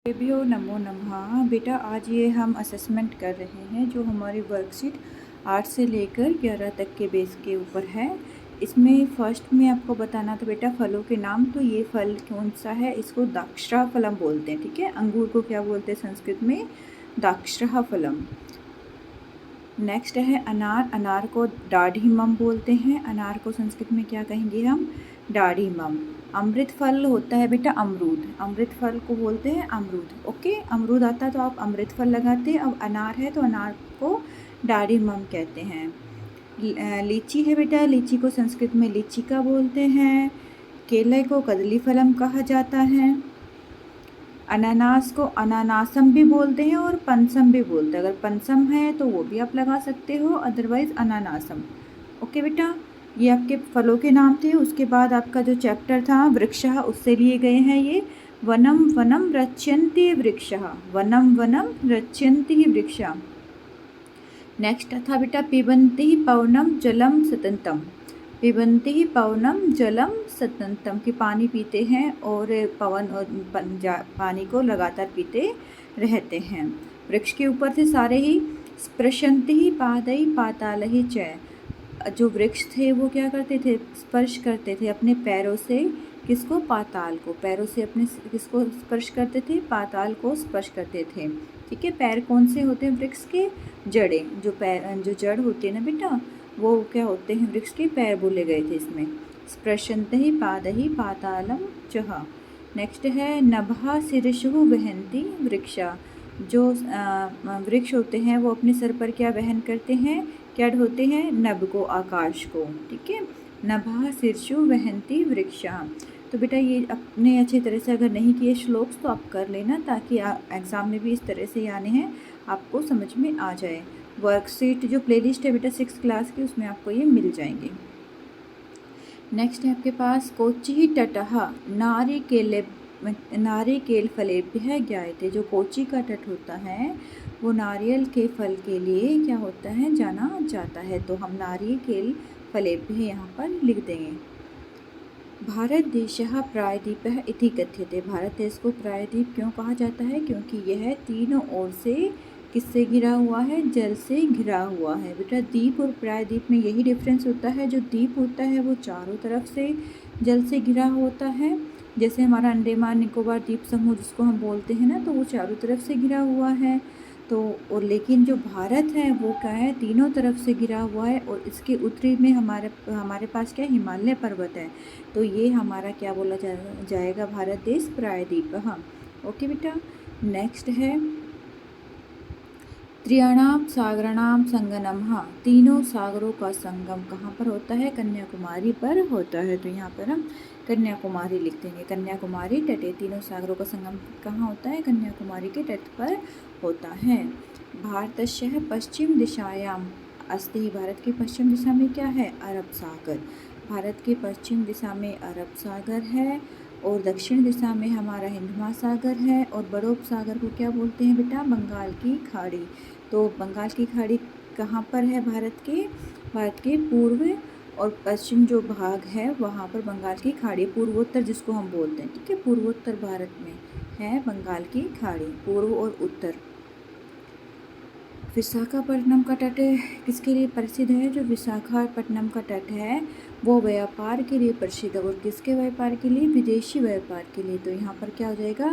बेबियो नमो नमः। बेटा आज ये हम असेसमेंट कर रहे हैं जो हमारी वर्कशीट 8 से लेकर 11 तक के बेस के ऊपर है। इसमें फर्स्ट में आपको बताना था बेटा फलों के नाम। तो ये फल कौन सा है, इसको दाक्षरा फलम बोलते हैं। ठीक है, अंगूर को क्या बोलते हैं संस्कृत में, दाक्षरा फलम। नेक्स्ट है अनार। अनार को डाढ़ीमम बोलते हैं। अनार को संस्कृत में क्या कहेंगे हम, डाढ़ीमम। अमृत फल होता है बेटा अमरूद। अमृत फल को बोलते हैं अमरूद। ओके, अमरूद आता है तो आप अमृत फल लगाते हैं। अब अनार है तो अनार को डाढ़ीमम कहते हैं। लीची है बेटा, लीची को संस्कृत में लीचिका बोलते हैं। केले को कदली फलम कहा जाता है। अनानास को अनानासम भी बोलते हैं और पनसम भी बोलते हैं। अगर पनसम है तो वो भी आप लगा सकते हो, अदरवाइज अनानासम। ओके बेटा, ये आपके फलों के नाम थे। उसके बाद आपका जो चैप्टर था वृक्षः, उससे लिए गए हैं ये। वनम वनम रच्यन्ते वृक्षः, वनम वनम रच्यन्ते वृक्षः। नेक्स्ट था बेटा पिबन्ति पवनम जलम सततम। पिबन्ति पवनम जलम सततम कि पानी पीते हैं और पवन और पानी को लगातार पीते रहते हैं। वृक्ष के ऊपर थे सारे ही। स्पृशन्ति पादई पातालहि च। जो वृक्ष थे वो क्या करते थे, स्पर्श करते थे अपने पैरों से किसको, पाताल को। पैरों से अपने किसको स्पर्श करते थे, पाताल को स्पर्श करते थे। ठीक है, पैर कौन से होते हैं वृक्ष के, जड़ें। जो जड़ होती है ना बेटा, वो क्या होते हैं, वृक्ष के पैर बोले गए थे इसमें। स्पृशन्ति पादहि पातालम चह। नेक्स्ट है नभः शिरसुः वहन्ति वृक्षा। जो वृक्ष होते हैं वो अपने सर पर क्या वहन करते हैं, क्या ढोते हैं, नभ को, आकाश को। ठीक है, नभः शिरसुः वहन्ति वृक्षा। तो बेटा ये अपने अच्छी तरह से अगर नहीं किए श्लोक्स तो आप कर लेना, ताकि एग्ज़ाम में भी इस तरह से आने हैं, आपको समझ में आ जाए। वर्कशीट जो प्लेलिस्ट है बेटा 6th क्लास की, उसमें आपको ये मिल जाएंगे। नेक्स्ट है आपके पास कोचि तटः नारिकेल फलेभ्यः ज्ञायते। जो कोची का तट होता है वो नारियल के फल के लिए क्या होता है, जाना जाता है। तो हम नारिकेल फलेभ्यः यहाँ पर लिख देंगे। भारत देशः प्रायद्वीपः इति कथ्यते। भारत देश को प्रायद्वीप क्यों कहा जाता है, क्योंकि यह तीनों ओर से किससे घिरा हुआ है, जल से घिरा हुआ है। बेटा द्वीप और प्रायद्वीप में यही डिफरेंस होता है। जो द्वीप होता है वो चारों तरफ से जल से घिरा होता है। जैसे हमारा अंडमान निकोबार द्वीप समूह जिसको हम बोलते हैं ना, तो वो चारों तरफ से घिरा हुआ है। तो और लेकिन जो भारत है वो क्या है, तीनों तरफ से घिरा हुआ है। और इसके उत्तरी में हमारे पास क्या है, हिमालय पर्वत है। तो ये हमारा क्या बोला जाएगा, भारत देश प्रायद्वीप। हाँ ओके बेटा। नेक्स्ट है त्रियाणाम सागराणाम संगमम। हाँ, तीनों सागरों का संगम कहाँ पर होता है, कन्याकुमारी पर होता है। तो यहाँ पर हम कन्याकुमारी लिख देंगे। कन्याकुमारी तटे, तीनों सागरों का संगम कहाँ होता है, कन्याकुमारी के तट पर होता है। भारतस्य पश्चिम दिशायाम अस्ति। भारत की पश्चिम दिशा में क्या है, अरब सागर। भारत के पश्चिम दिशा में अरब सागर है और दक्षिण दिशा में हमारा हिंद महासागर है। और बड़ोप सागर को क्या बोलते हैं बेटा, बंगाल की खाड़ी। तो बंगाल की खाड़ी कहाँ पर है, भारत के पूर्व और पश्चिम जो भाग है वहाँ पर बंगाल की खाड़ी, पूर्वोत्तर जिसको हम बोलते हैं। ठीक है, पूर्वोत्तर भारत में है बंगाल की खाड़ी, पूर्व और उत्तर। विशाखापट्टनम का तट किसके लिए प्रसिद्ध है, जो विशाखापट्टनम का तट है वो व्यापार के लिए प्रसिद्ध है। और किसके व्यापार के लिए, विदेशी व्यापार के लिए। तो यहाँ पर क्या हो जाएगा,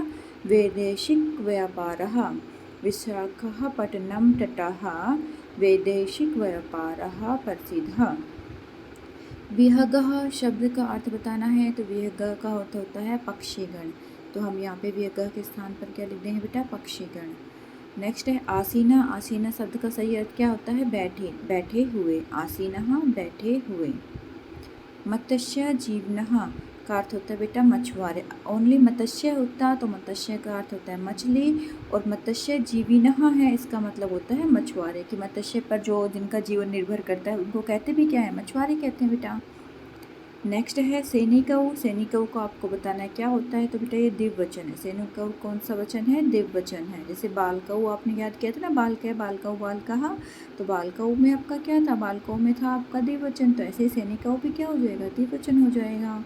वैदेशिक व्यापारः। विशाखापट्टनम तटः वैदेशिक व्यापारः प्रसिद्धः। विहगः शब्द का अर्थ बताना है। तो विहगः का अर्थ होता है पक्षीगण। तो हम यहाँ पे विहगः के स्थान पर क्या लिख देंगे बेटा, पक्षीगण। नेक्स्ट है आसीना। आसीना शब्द का सही अर्थ क्या होता है, बैठे, बैठे हुए। आसीनः बैठे हुए। मत्स्य जीवनः का अर्थ होता है बेटा मछुआरे। ओनली मत्स्य होता तो मत्स्य का अर्थ होता है मछली, और मत्स्य जीविनः है इसका मतलब होता है मछुआरे। कि मत्स्य पर जो जिनका जीवन निर्भर करता है उनको कहते भी क्या है, मछुआरे कहते हैं बेटा। नेक्स्ट है सैनिकऊ। सैनिकऊ को आपको बताना है क्या होता है। तो बेटा ये द्विवचन है। सैनिकऊ कौन सा वचन है, द्विवचन है। जैसे बालकऊ आपने याद किया था ना, बालक, बालकऊ, बालकः। तो बालकऊ में आपका क्या था, बालकऊ में था आपका द्विवचन। तो ऐसे ही सैनिकऊ भी क्या हो जाएगा, द्विवचन हो जाएगा।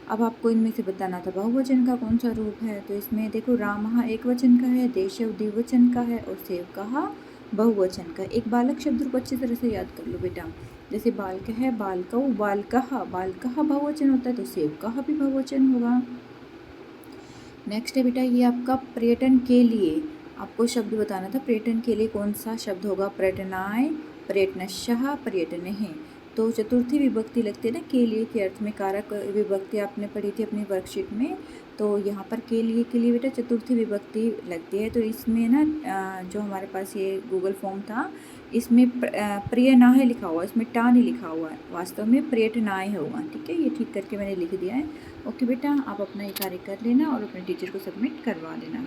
अब आपको इनमें से बताना था बहुवचन का कौन सा रूप है। तो इसमें देखो रामः एक वचन का है, देशव द्विवचन का है और सेवकः बहुवचन का। एक बालक शब्द रूप अच्छी तरह से याद कर लो बेटा। जैसे बालक है बालकौ, बालकः, बालकः बहुवचन होता है तो सेवकः भी बहुवचन होगा। नेक्स्ट है बेटा ये आपका पर्यटन के लिए, आपको शब्द बताना था पर्यटन के लिए कौन सा शब्द होगा। पर्यटनाय, पर्यटनशः, पर्यटनेः। तो चतुर्थी विभक्ति लगती है ना के लिए के अर्थ में, कारक विभक्ति आपने पढ़ी थी अपनी वर्कशीट में। तो यहाँ पर के लिए बेटा चतुर्थी विभक्ति लगती है। तो इसमें ना जो हमारे पास ये गूगल फॉर्म था इसमें प्रियनाय लिखा हुआ है, इसमें टा नहीं लिखा हुआ है, वास्तव में पर्यटनाय होगा। ठीक है, ये ठीक करके मैंने लिख दिया है। ओके बेटा, आप अपना ये कार्य कर लेना और अपने टीचर को सबमिट करवा देना।